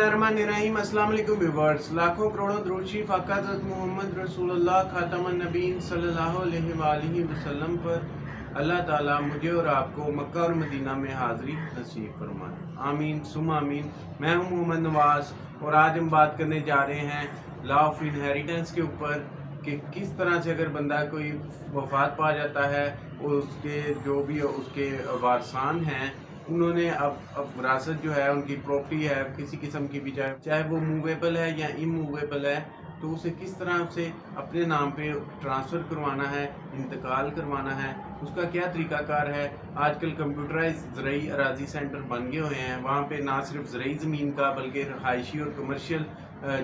बिस्मिल्लाहिर्रहमानिर्रहीम। अस्सलाम वालेकुम व्यूअर्स। लाखों करोड़ों दुरूद शरीफ आका हज़रत मोहम्मद रसूलुल्लाह खातमुन नबीय्यीन सल्लल्लाहु अलैहि वसल्लम पर अल्लाह ताला मुझे और आपको मक्का और मदीना में हाज़िरी नसीब फरमाए। आमीन सुम आमीन। मैं हूं मोहम्मद नवाज़ और आज हम बात करने जा रहे हैं लॉ ऑफ इनहेरिटेंस के ऊपर कि किस तरह से अगर बंदा कोई वफात पा जाता है और उसके जो भी उसके वारसान हैं उन्होंने अब विरासत जो है उनकी प्रॉपर्टी है किसी किस्म की भी चाहे वो मूवेबल है या इमूवेबल है तो उसे किस तरह से अपने नाम पे ट्रांसफ़र करवाना है, इंतकाल करवाना है, उसका क्या तरीकाकार है। आजकल कंप्यूटराइज ज़रई अराजी सेंटर बन गए हुए हैं, वहाँ पे ना सिर्फ ज़रई ज़मीन का बल्कि रहायशी और कमर्शियल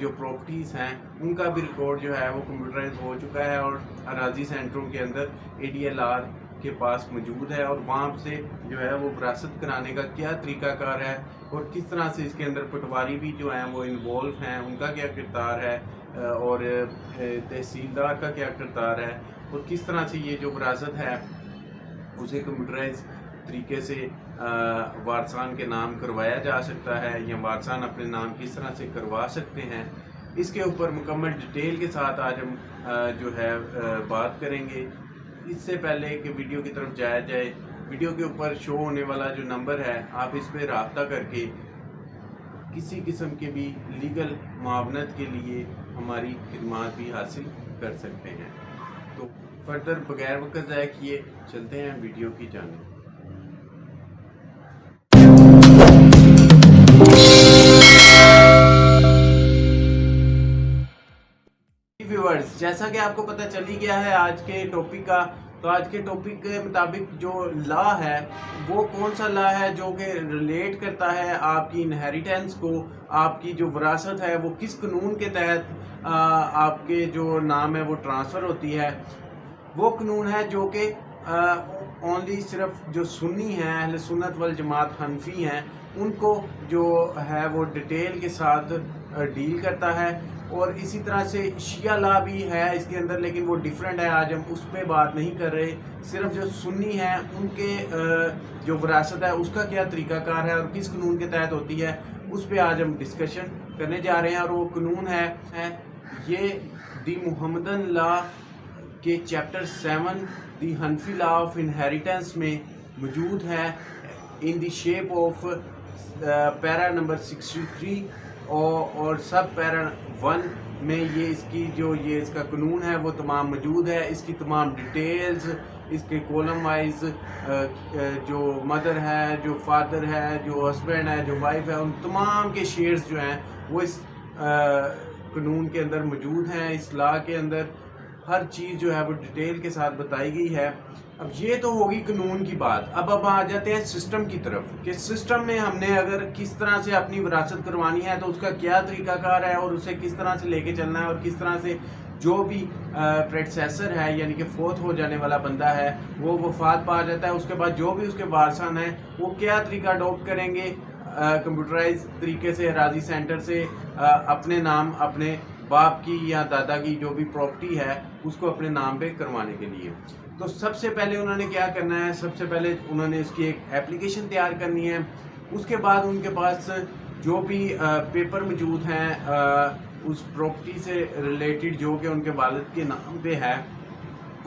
जो प्रॉपर्टीज़ हैं उनका भी रिकॉर्ड जो है वो कंप्यूटराइज हो चुका है और अराजी सेंटरों के अंदर ADLR के पास मौजूद है और वहाँ से जो है वो विरासत कराने का क्या तरीकाकार है और किस तरह से इसके अंदर पटवारी भी जो हैं वो इन्वॉल्व हैं, उनका क्या किरदार है और तहसीलदार का क्या किरदार है और किस तरह से ये जो विरासत है उसे कंप्यूटराइज तरीके से वारसान के नाम करवाया जा सकता है या वारसान अपने नाम किस तरह से करवा सकते हैं। इसके ऊपर मुकम्मल डिटेल के साथ आज हम जो है बात करेंगे। इससे पहले कि वीडियो की तरफ जाया जाए, वीडियो के ऊपर शो होने वाला जो नंबर है आप इस पर रब्ता करके किसी किस्म के भी लीगल मुआवनत के लिए हमारी खिदमात भी हासिल कर सकते हैं। तो फर्दर बगैर वक्त ज़ाया किए चलते हैं वीडियो की जानिब। व्यूअर्स, जैसा कि आपको पता चल ही गया है आज के टॉपिक का, तो आज के टॉपिक के मुताबिक जो लॉ है वो कौन सा लॉ है जो कि रिलेट करता है आपकी इनहेरिटेंस को, आपकी जो विरासत है वो किस कानून के तहत आपके जो नाम है वो ट्रांसफ़र होती है। वो कानून है जो कि ओनली सिर्फ जो सुन्नी हैं, अहले सुन्नत वल जमात हनफी हैं, उनको जो है वो डिटेल के साथ डील करता है। और इसी तरह से शिया लॉ भी है इसके अंदर, लेकिन वो डिफरेंट है, आज हम उस पर बात नहीं कर रहे। सिर्फ जो सुन्नी हैं उनके जो विरासत है उसका क्या तरीकाकार है और किस कानून के तहत होती है उस पर आज हम डिस्कशन करने जा रहे हैं। और वो कानून है ये दी मुहम्मदन लॉ के chapter 7 the Hanafi law of inheritance में मौजूद है इन दी शेप ऑफ पैरा नंबर 63 और सब पैरा 1 में ये इसका कानून है वो तमाम मौजूद है। इसकी तमाम डिटेल्स, इसके कॉलम वाइज जो मदर है, जो फादर है, जो हस्बैंड है, जो वाइफ है, उन तमाम के शेयर्स जो हैं वो इस कानून के अंदर मौजूद हैं। इस लॉ के अंदर हर चीज़ जो है वो डिटेल के साथ बताई गई है। अब ये तो होगी कानून की बात। अब आ जाते हैं सिस्टम की तरफ कि सिस्टम में हमने अगर किस तरह से अपनी विरासत करवानी है तो उसका क्या तरीकाकार है और उसे किस तरह से लेके चलना है और किस तरह से जो भी प्रेडसेसर है यानी कि फोर्थ हो जाने वाला बंदा है वो वफात पा जाता है, उसके बाद जो भी उसके वारसान हैं वो क्या तरीका अडॉप्ट करेंगे कंप्यूटराइज तरीके से राजी सेंटर से अपने नाम अपने बाप की या दादा की जो भी प्रॉपर्टी है उसको अपने नाम पे करवाने के लिए। तो सबसे पहले उन्होंने क्या करना है, सबसे पहले उन्होंने उसकी एक एप्लीकेशन तैयार करनी है। उसके बाद उनके पास जो भी पेपर मौजूद हैं उस प्रॉपर्टी से रिलेटेड जो कि उनके वालिद के नाम पे है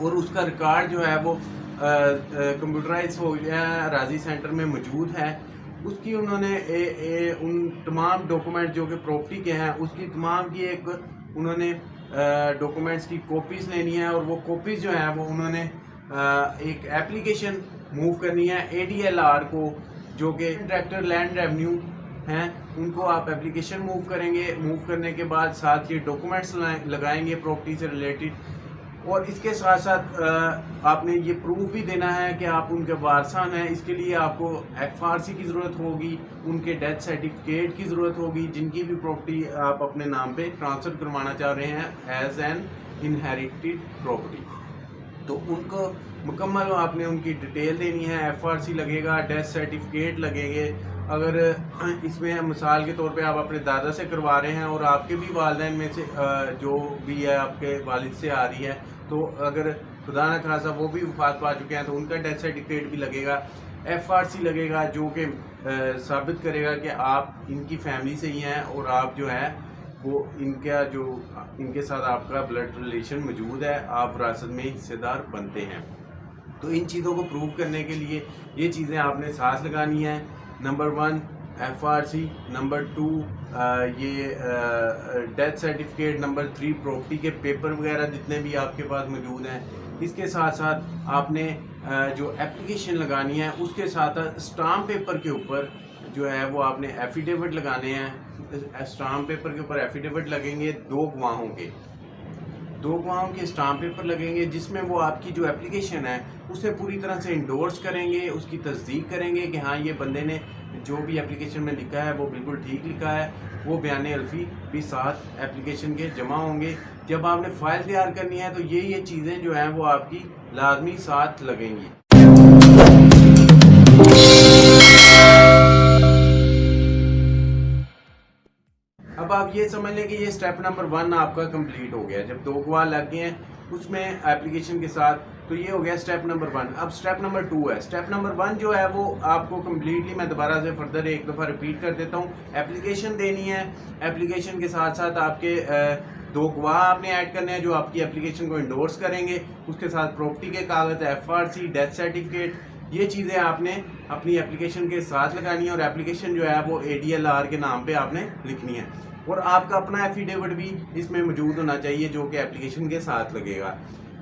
और उसका रिकॉर्ड जो है वो कंप्यूटराइज हो गया राजी सेंटर में मौजूद है। उसकी उन्होंने उन तमाम डॉक्यूमेंट जो कि प्रॉपर्टी के हैं उसकी तमाम की एक उन्होंने डॉक्यूमेंट्स की कॉपीज़ लेनी है और वो कॉपीज़ जो हैं वो उन्होंने एक एप्लीकेशन मूव करनी है ADLR को, जो कि डायरेक्टर लैंड रेवेन्यू हैं, उनको आप एप्लीकेशन मूव करेंगे। मूव करने के बाद साथ ये डॉक्यूमेंट्स लगाएंगे प्रॉपर्टी से रिलेटेड और इसके साथ साथ आपने ये प्रूफ भी देना है कि आप उनके वारसान हैं। इसके लिए आपको FRC की ज़रूरत होगी, उनके डेथ सर्टिफिकेट की ज़रूरत होगी, जिनकी भी प्रॉपर्टी आप अपने नाम पे ट्रांसफ़र करवाना चाह रहे हैं एज एन इनहेरिटेड प्रॉपर्टी। तो उनको मुकम्मल आपने उनकी डिटेल देनी है, FRC लगेगा, डेथ सर्टिफिकेट लगेंगे। अगर इसमें मिसाल के तौर पे आप अपने दादा से करवा रहे हैं और आपके भी वालिदैन में से जो भी है आपके वालिद से आ रही है, तो अगर खुदा न खासा वो भी वफात पा चुके हैं तो उनका डेथ सर्टिफिकेट भी लगेगा। FRC लगेगा जो कि साबित करेगा कि आप इनकी फैमिली से ही हैं और आप जो है वो इनके साथ आपका ब्लड रिलेशन मौजूद है, आप विरासत में हिस्सेदार बनते हैं। तो इन चीज़ों को प्रूव करने के लिए ये चीज़ें आपने साथ लगानी है। नंबर 1 FRC, नंबर 2 ये डेथ सर्टिफिकेट, नंबर 3 प्रॉपर्टी के पेपर वगैरह जितने भी आपके पास मौजूद हैं। इसके साथ साथ आपने जो एप्लीकेशन लगानी है उसके साथ स्टाम्प पेपर के ऊपर जो है वो आपने एफिडेविट लगाने हैं। स्टाम्प पेपर के ऊपर एफिडेविट लगेंगे दो गवाहों के स्टाम्प पेपर लगेंगे, जिसमें वो आपकी जो एप्लीकेशन है उसे पूरी तरह से इंडोर्स करेंगे, उसकी तस्दीक करेंगे कि हाँ ये बंदे ने जो भी एप्लीकेशन में लिखा है वो बिल्कुल ठीक लिखा है। वो बयान अल्फी भी साथ एप्लीकेशन के जमा होंगे। जब आपने फ़ाइल तैयार करनी है तो ये चीज़ें जो हैं वो आपकी लाजमी साथ लगेंगी। अब आप ये समझ लें कि ये स्टेप नंबर 1 आपका कंप्लीट हो गया। जब 2 गवाह लग गए हैं उसमें एप्लीकेशन के साथ, तो ये हो गया स्टेप नंबर 1। अब स्टेप नंबर 2 है। स्टेप नंबर 1 जो है वो आपको कम्प्लीटली मैं दोबारा से फर्दर एक दफ़ा रिपीट कर देता हूँ। एप्लीकेशन देनी है, एप्लीकेशन के साथ साथ आपके 2 गवाह आपने ऐड करने हैं जो आपकी एप्लीकेशन को इंडोर्स करेंगे। उसके साथ प्रॉपर्टी के कागज़, FRC, डेथ सर्टिफिकेट, ये चीज़ें आपने अपनी एप्लीकेशन के साथ लगानी है और एप्लीकेशन जो है वो ADLR के नाम पे आपने लिखनी है। और आपका अपना एफिडेविट भी इसमें मौजूद होना चाहिए जो कि एप्लीकेशन के साथ लगेगा।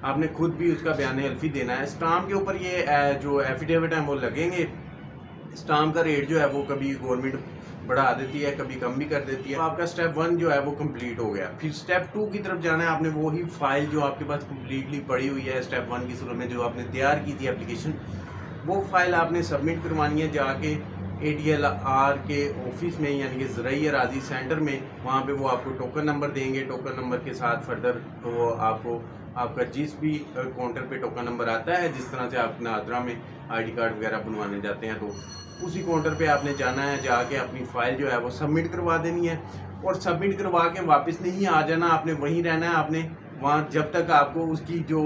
आपने खुद भी उसका बयान अल्फी देना है। स्टाम्प के ऊपर ये जो एफिडेविट हैं वो लगेंगे। स्टाम्प का रेट जो है वो कभी गवर्नमेंट बढ़ा देती है, कभी कम भी कर देती है। तो आपका स्टेप 1 जो है वो कंप्लीट हो गया। फिर स्टेप 2 की तरफ जाना है। आपने वही फाइल जो आपके पास कम्प्लीटली पड़ी हुई है स्टेप 1 की सूरत में जो आपने तैयार की थी एप्लीकेशन, वो फाइल आपने सबमिट करवानी है जाके ADLR के ऑफिस में, यानी कि ज़राई अराज़ी सेंटर में। वहाँ पे वो आपको टोकन नंबर देंगे। टोकन नंबर के साथ फर्दर वो आपको आपका जिस भी काउंटर पे टोकन नंबर आता है, जिस तरह से आप नादरा में ID कार्ड वगैरह बनवाने जाते हैं, तो उसी काउंटर पे आपने जाना है। जाके अपनी फ़ाइल जो है वो सबमिट करवा देनी है और सबमिट करवा के वापस नहीं आ जाना, आपने वहीं रहना है। आपने वहाँ जब तक आपको उसकी जो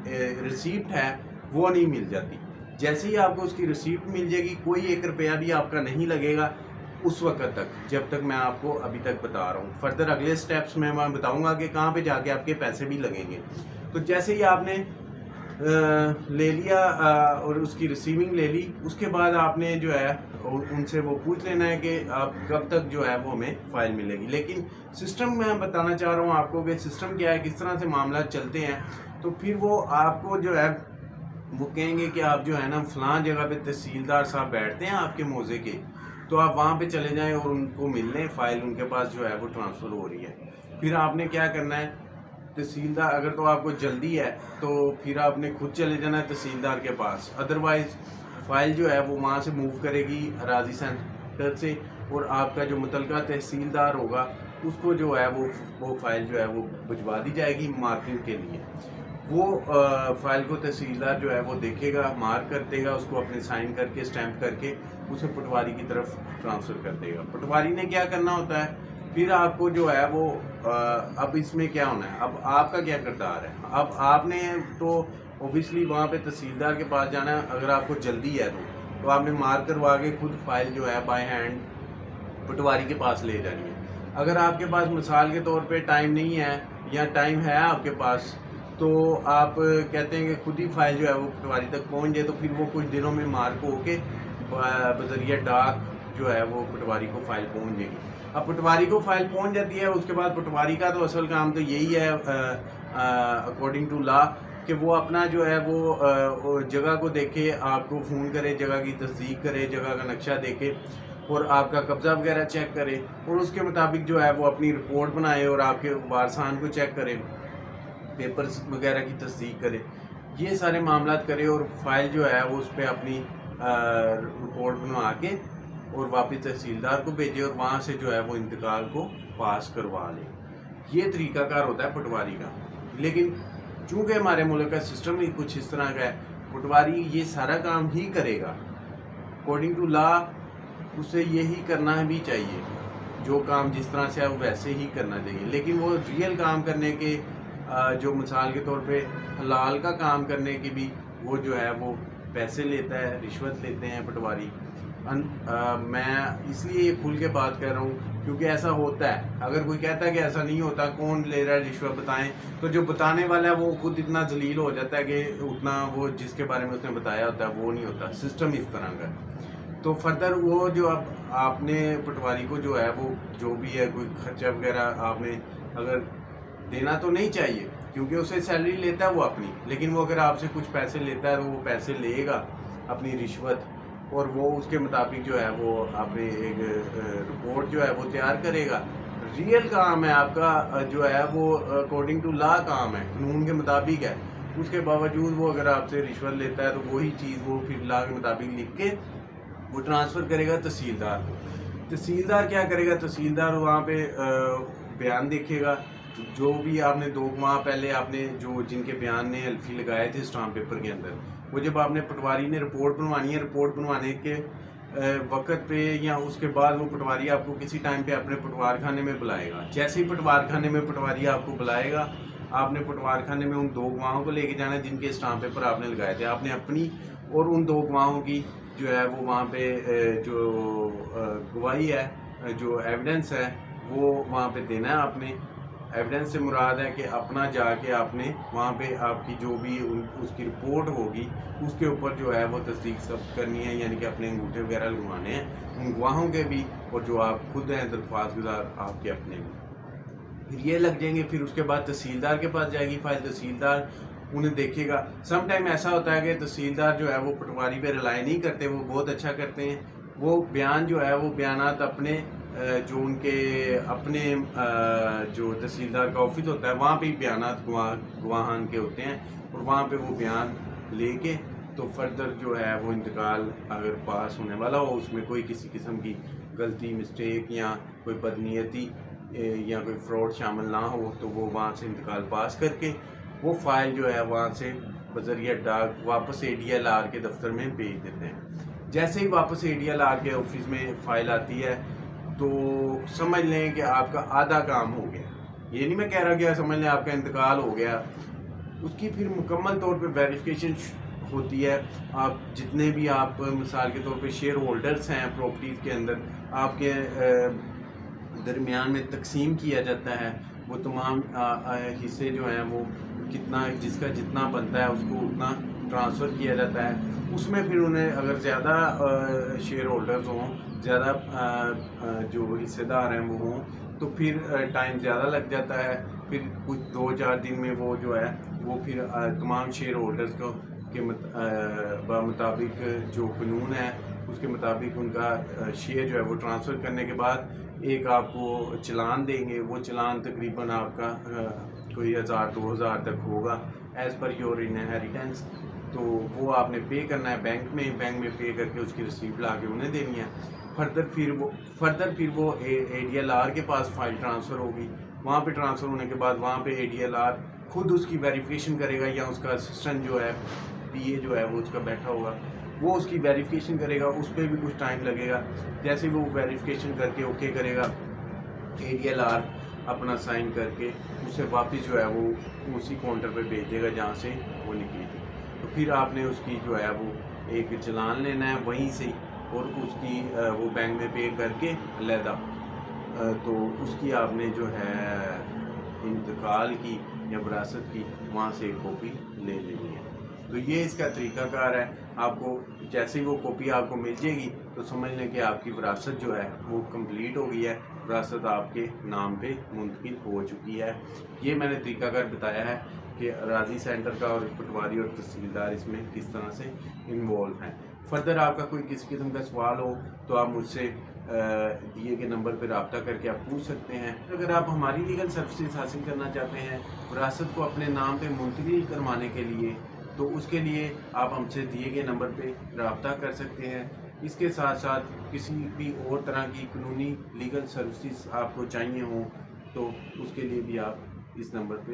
रिसीप्ट है वो नहीं मिल जाती। जैसे ही आपको उसकी रिसीप्ट मिल जाएगी, कोई 1 रुपया भी आपका नहीं लगेगा उस वक्त तक, जब तक मैं आपको अभी तक बता रहा हूँ। फर्दर अगले स्टेप्स में मैं बताऊँगा कि कहाँ पे जाके आपके पैसे भी लगेंगे। तो जैसे ही आपने ले लिया और उसकी रिसीविंग ले ली, उसके बाद आपने जो है उनसे वो पूछ लेना है कि आप कब तक जो है वो हमें फ़ाइल मिलेगी। लेकिन सिस्टम मैं बताना चाह रहा हूँ आपको कि सिस्टम क्या है, किस तरह से मामला चलते हैं। तो फिर वो आपको जो है वो कहेंगे कि आप जो है ना फ़लाँ जगह पे तहसीलदार साहब बैठते हैं आपके मौजे के, तो आप वहाँ पे चले जाएं और उनको मिल लें। फ़ाइल उनके पास जो है वो ट्रांसफ़र हो रही है। फिर आपने क्या करना है, तहसीलदार, अगर तो आपको जल्दी है तो फिर आपने खुद चले जाना है तहसीलदार के पास। अदरवाइज़ फ़ाइल जो है वो वहाँ से मूव करेगी अराज़ी सेंटर से, और आपका जो मुतलका तहसीलदार होगा उसको जो है वो फ़ाइल जो है वो भिजवा दी जाएगी मार्किंग के लिए। वो फ़ाइल को तहसीलदार जो है वो देखेगा, मार्क कर देगा, उसको अपने साइन करके स्टैंप करके उसे पटवारी की तरफ ट्रांसफ़र कर देगा। पटवारी ने क्या करना होता है, फिर आपको जो है वो अब इसमें क्या होना है, अब आपका क्या किरदार है। अब आपने तो ओबियसली वहाँ पे तहसीलदार के पास जाना है। अगर आपको जल्दी है तो आपने मार्क करवा के खुद फ़ाइल जो है बाय हैंड पटवारी के पास ले जानी है। अगर आपके पास मिसाल के तौर पे टाइम नहीं है या टाइम है आपके पास, तो आप कहते हैं कि खुद ही फ़ाइल जो है वो पटवारी तक पहुंच जाए, तो फिर वो कुछ दिनों में मार्क होके बज़रिया डाक जो है वो पटवारी को फ़ाइल पहुंच जाएगी। अब पटवारी को फ़ाइल पहुंच जाती है, उसके बाद पटवारी का तो असल काम तो यही है अकॉर्डिंग टू लॉ कि वो अपना जो है वो जगह को देखे, आपको फ़ोन करे, जगह की तस्दीक करे, जगह का नक्शा देखे और आपका कब्ज़ा वगैरह चेक करे, और उसके मुताबिक जो है वो अपनी रिपोर्ट बनाए और आपके वारसान को चेक करे, पेपर्स वगैरह की तस्दीक करे, ये सारे मामलात करे और फ़ाइल जो है वो उस पर अपनी रिपोर्ट बनवा के और वापस तहसीलदार को भेजे और वहाँ से जो है वो इंतकाल को पास करवा ले। ये तरीक़ाकार होता है पटवारी का। लेकिन चूँकि हमारे मुल्क का सिस्टम ही कुछ इस तरह का है, पटवारी ये सारा काम ही करेगा अकॉर्डिंग टू लॉ, उसे यही करना भी चाहिए, जो काम जिस तरह से है वो वैसे ही करना चाहिए। लेकिन वो रियल काम करने के जो मिसाल के तौर पे हलाल का काम करने की भी वो जो है वो पैसे लेता है, रिश्वत लेते हैं पटवारी। मैं इसलिए ये खुल के बात कर रहा हूँ क्योंकि ऐसा होता है। अगर कोई कहता है कि ऐसा नहीं होता, कौन ले रहा है रिश्वत बताएं, तो जो बताने वाला है वो खुद इतना जलील हो जाता है कि उतना वो जिसके बारे में उसने बताया होता है वो नहीं होता। सिस्टम इस तरह का है। तो फर्दर वो जो अब आपने पटवारी को जो है वो जो भी है कोई खर्चा वगैरह आपने अगर देना तो नहीं चाहिए, क्योंकि उसे सैलरी लेता है वो अपनी, लेकिन वो अगर आपसे कुछ पैसे लेता है तो वो पैसे लेगा अपनी रिश्वत, और वो उसके मुताबिक जो है वो आपने एक रिपोर्ट जो है वो तैयार करेगा। रियल काम है आपका जो है वो अकॉर्डिंग टू लॉ काम है, कानून के मुताबिक है। उसके बावजूद वो अगर आपसे रिश्वत लेता है तो वही चीज़ वो फिर लॉ के मुताबिक लिख के वो ट्रांसफ़र करेगा तहसीलदार को। तहसीलदार क्या करेगा, तहसीलदार वहाँ पे बयान देखेगा। जो भी आपने 2 माह पहले आपने जो जिनके बयान ने हल्फी लगाए थे स्टाम्प पेपर के अंदर, वो जब आपने पटवारी ने रिपोर्ट बनवानी है, रिपोर्ट बनवाने के वक्त पे या उसके बाद वो पटवारी आपको किसी टाइम पे अपने पटवार खाने में बुलाएगा। जैसे ही पटवार खाने में पटवारी आपको बुलाएगा, आपने पटवार खाने में उन 2 गवाहों को लेके जाना है जिनके स्टाम्प पेपर आपने लगाए थे। आपने अपनी और उन 2 गवाहों की जो है वो वहाँ पे जो गवाही है, जो एविडेंस है, वो वहाँ पे देना है आपने। एविडेंस से मुराद है कि अपना जाके आपने वहाँ पे आपकी जो भी उसकी रिपोर्ट होगी उसके ऊपर जो है वो तस्दीक सब करनी है, यानी कि अपने अंगूठे वगैरह लगवाने हैं उन गवाहों के भी, और जो आप खुद हैं दरख्वास्त गुजार आपके अपने भी। फिर ये लग जाएंगे। फिर उसके बाद तहसीलदार के पास जाएगी फाइल, तहसीलदार उन्हें देखेगा। सम टाइम ऐसा होता है कि तहसीलदार जो है वो पटवारी पे रिलाई नहीं करते, वो बहुत अच्छा करते हैं। वो बयान जो है वो बयानात अपने जो उनके अपने जो तहसीलदार का ऑफिस होता है वहाँ पे ही बयानात गवाहान के होते हैं, और वहाँ पे वो बयान लेके तो फर्दर जो है वो इंतकाल अगर पास होने वाला हो, उसमें कोई किसी किस्म की गलती मिस्टेक या कोई बदनीयती या कोई फ्रॉड शामिल ना हो, तो वो वहाँ से इंतकाल पास करके वो फाइल जो है वहाँ से बजरिया डाक वापस ADLR के दफ्तर में भेज देते हैं। जैसे ही वापस ADLR के ऑफिस में फ़ाइल आती है तो समझ लें कि आपका आधा काम हो गया। ये नहीं मैं कह रहा कि समझ लें आपका इंतकाल हो गया। उसकी फिर मुकम्मल तौर पे वेरिफिकेशन होती है। आप जितने भी आप मिसाल के तौर पे शेयर होल्डर्स हैं प्रॉपर्टीज़ के अंदर, आपके दरमियान में तकसीम किया जाता है। वो तमाम हिस्से जो हैं वो कितना जिसका जितना बनता है उसको उतना ट्रांसफ़र किया जाता है। उसमें फिर उन्हें अगर ज़्यादा शेयर होल्डर्स हों, ज़्यादा जो हिस्सेदार हैं वो हों, तो फिर टाइम ज़्यादा लग जाता है। फिर कुछ 2-4 दिन में वो जो है वो फिर तमाम शेयर होल्डर्स को के मुताबिक जो कानून है उसके मुताबिक उनका शेयर जो है वो ट्रांसफ़र करने के बाद एक आपको चालान देंगे। वो चालान तकरीबन आपका कोई 1000-2000 तक होगा एज़ पर योर इनहेरिटेंस। तो वो आपने पे करना है बैंक में पे करके उसकी रिसीप्ट ला के उन्हें देनी है। फर्दर फिर वो ADLR के पास फाइल ट्रांसफ़र होगी। वहाँ पे ट्रांसफ़र होने के बाद वहाँ पे ADLR खुद उसकी वेरिफिकेशन करेगा, या उसका असिस्टेंट जो है PA जो है वो उसका बैठा होगा, वो उसकी वेरिफिकेशन करेगा। उस पर भी कुछ टाइम लगेगा। जैसे वो वेरिफिकेशन करके ओके करेगा, ADLR अपना साइन करके उसे वापस जो है वो उसी काउंटर पे भेज देगा जहाँ से वो निकली थी। तो फिर आपने उसकी जो है वो एक चालान लेना है वहीं से, और उसकी वो बैंक में पे करके अलहदा तो उसकी आपने जो है इंतकाल की या विरासत की वहाँ से एक कॉपी ले लेनी है। तो ये इसका तरीक़ाकार है। आपको जैसे ही वो कॉपी आपको मिल जाएगी तो समझ लें कि आपकी विरासत जो है वो कंप्लीट हो गई है, विरासत आपके नाम पे मुंतकिल हो चुकी है। ये मैंने तरीक़ाकार बताया है कि अराजी सेंटर का और पटवारी और तहसीलदार इसमें किस तरह से इन्वॉल्व हैं। फर्दर आपका कोई किसी किस्म का सवाल हो तो आप मुझसे दिए गए नंबर पर रब्ता करके आप पूछ सकते हैं। अगर आप हमारी लीगल सर्विसेज हासिल करना चाहते हैं विरासत को अपने नाम पे मुंतकिल करवाने के लिए, तो उसके लिए आप हमसे दिए गए नंबर पे रब्ता कर सकते हैं। इसके साथ साथ किसी भी और तरह की कानूनी लीगल सर्विसेज आपको चाहिए हों तो उसके लिए भी आप इस नंबर पे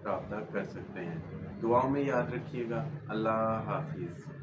रब्ता कर सकते हैं। दुआओं में याद रखिएगा। अल्लाह हाफिज़।